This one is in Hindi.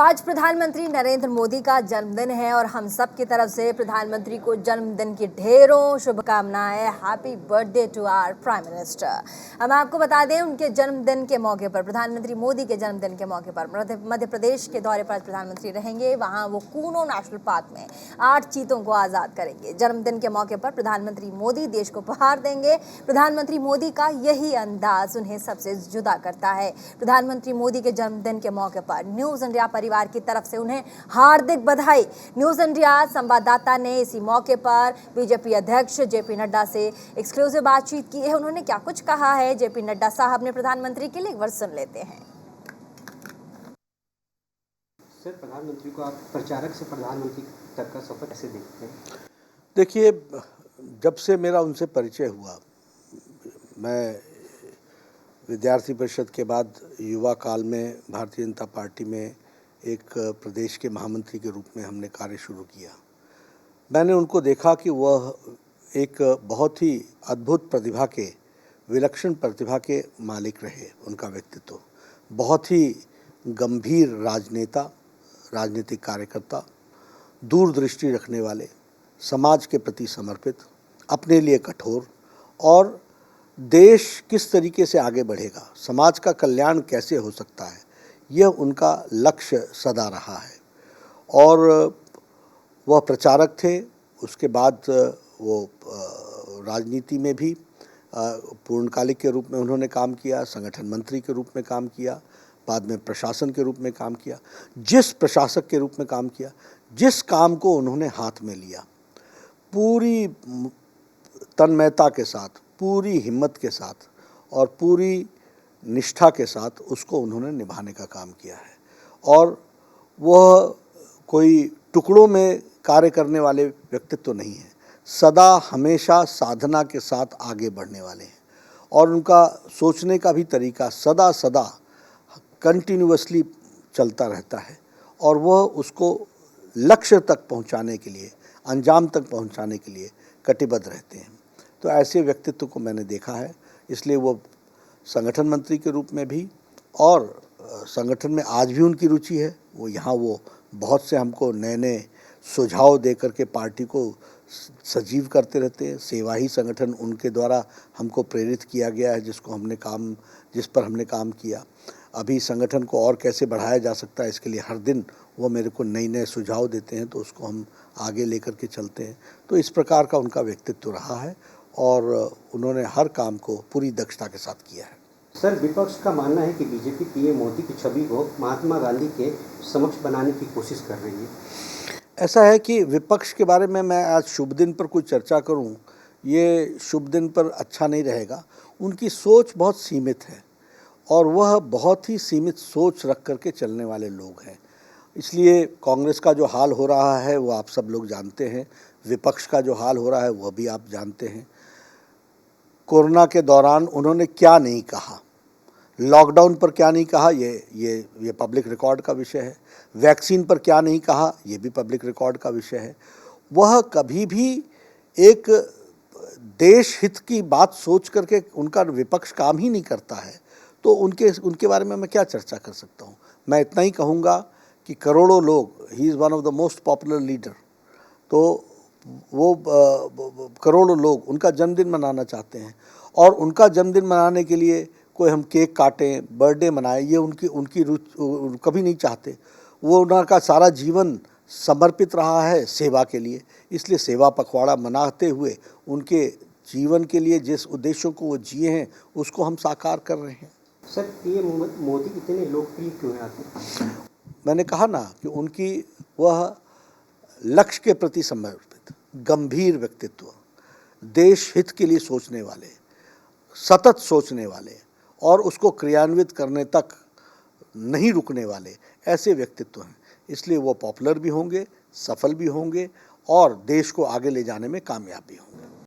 आज प्रधानमंत्री नरेंद्र मोदी का जन्मदिन है और हम सब की तरफ से प्रधानमंत्री को जन्मदिन की ढेरों शुभकामनाएं। Happy birthday to our prime minister. हम आपको बता दें, उनके जन्मदिन के मौके पर, प्रधानमंत्री मोदी के जन्मदिन के मौके पर मध्य प्रदेश के दौरे पर प्रधानमंत्री रहेंगे। वहां वो कूनो नेशनल पार्क में 8 चीतों को आजाद करेंगे। जन्मदिन के मौके पर प्रधानमंत्री मोदी देश को उपहार देंगे। प्रधानमंत्री मोदी का यही अंदाज उन्हें सबसे जुदा करता है। प्रधानमंत्री मोदी के जन्मदिन के मौके पर न्यूज इंडिया परिवार की तरफ से उन्हें हार्दिक बधाई। न्यूज इंडिया संवाददाता ने इसी मौके पर बीजेपी अध्यक्ष जेपी नड्डा से एक्सक्लूसिव बातचीत की है। उन्होंने क्या कुछ कहा है जेपी नड्डा साहब ने प्रधानमंत्री के लिए, एक बार सुन लेते हैं। सर, प्रधानमंत्री को आप प्रचारक से प्रधानमंत्री तक का सफर कैसे देखते हैं? देखिए, जब से मेरा उनसे परिचय हुआ, मैं विद्यार्थी परिषद के बाद युवा काल में भारतीय जनता पार्टी में एक प्रदेश के महामंत्री के रूप में हमने कार्य शुरू किया। मैंने उनको देखा कि वह एक बहुत ही अद्भुत प्रतिभा के, विलक्षण प्रतिभा के मालिक रहे। उनका व्यक्तित्व बहुत ही गंभीर राजनेता, राजनीतिक कार्यकर्ता, दूरदृष्टि रखने वाले, समाज के प्रति समर्पित, अपने लिए कठोर और देश किस तरीके से आगे बढ़ेगा, समाज का कल्याण कैसे हो सकता है, यह उनका लक्ष्य सदा रहा है। और वह प्रचारक थे, उसके बाद वो राजनीति में भी पूर्णकालिक के रूप में उन्होंने काम किया, संगठन मंत्री के रूप में काम किया, बाद में प्रशासन के रूप में काम किया। जिस प्रशासक के रूप में काम किया, जिस काम को उन्होंने हाथ में लिया, पूरी तन्मयता के साथ, पूरी हिम्मत के साथ और पूरी निष्ठा के साथ उसको उन्होंने निभाने का काम किया है। और वह कोई टुकड़ों में कार्य करने वाले व्यक्तित्व नहीं है, सदा हमेशा साधना के साथ आगे बढ़ने वाले हैं। और उनका सोचने का भी तरीका सदा कंटिन्यूअसली चलता रहता है और वह उसको लक्ष्य तक पहुंचाने के लिए, अंजाम तक पहुंचाने के लिए कटिबद्ध रहते हैं। तो ऐसे व्यक्तित्व को मैंने देखा है, इसलिए वो संगठन मंत्री के रूप में भी, और संगठन में आज भी उनकी रुचि है। वो बहुत से हमको नए नए सुझाव दे करके पार्टी को सजीव करते रहते हैं। सेवा ही संगठन उनके द्वारा हमको प्रेरित किया गया है, जिस पर हमने काम किया। अभी संगठन को और कैसे बढ़ाया जा सकता है, इसके लिए हर दिन वो मेरे को नए सुझाव देते हैं, तो उसको हम आगे लेकर के चलते हैं। तो इस प्रकार का उनका व्यक्तित्व रहा है और उन्होंने हर काम को पूरी दक्षता के साथ किया है। सर, विपक्ष का मानना है कि बीजेपी पीएम मोदी की छवि को महात्मा गांधी के समक्ष बनाने की कोशिश कर रही है। ऐसा है कि विपक्ष के बारे में मैं आज शुभ दिन पर कुछ चर्चा करूं, ये शुभ दिन पर अच्छा नहीं रहेगा। उनकी सोच बहुत सीमित है और वह बहुत ही सीमित सोच रख करके चलने वाले लोग हैं। इसलिए कांग्रेस का जो हाल हो रहा है वो आप सब लोग जानते हैं, विपक्ष का जो हाल हो रहा है वह भी आप जानते हैं। कोरोना के दौरान उन्होंने क्या नहीं कहा, लॉकडाउन पर क्या नहीं कहा, ये पब्लिक रिकॉर्ड का विषय है। वैक्सीन पर क्या नहीं कहा, ये भी पब्लिक रिकॉर्ड का विषय है। वह कभी भी एक देश हित की बात सोच करके उनका विपक्ष काम ही नहीं करता है। तो उनके बारे में मैं क्या चर्चा कर सकता हूँ। मैं इतना ही कहूँगा कि करोड़ों लोग, he is one of the most popular leader, तो वो करोड़ों लोग उनका जन्मदिन मनाना चाहते हैं और उनका जन्मदिन मनाने के लिए कोई हम केक काटें, बर्थडे मनाएं, ये उनकी रुचि कभी नहीं चाहते। वो उनका सारा जीवन समर्पित रहा है सेवा के लिए, इसलिए सेवा पखवाड़ा मनाते हुए उनके जीवन के लिए जिस उद्देश्यों को वो जिए हैं उसको हम साकार कर रहे हैं। सर, पीएम मोदी इतने लोकप्रिय क्यों हैं आखिर? मैंने कहा ना कि उनकी वह लक्ष्य के प्रति समर्पित गंभीर व्यक्तित्व, देश हित के लिए सोचने वाले, सतत सोचने वाले और उसको क्रियान्वित करने तक नहीं रुकने वाले ऐसे व्यक्तित्व हैं। इसलिए वो पॉपुलर भी होंगे, सफल भी होंगे और देश को आगे ले जाने में कामयाब भी होंगे।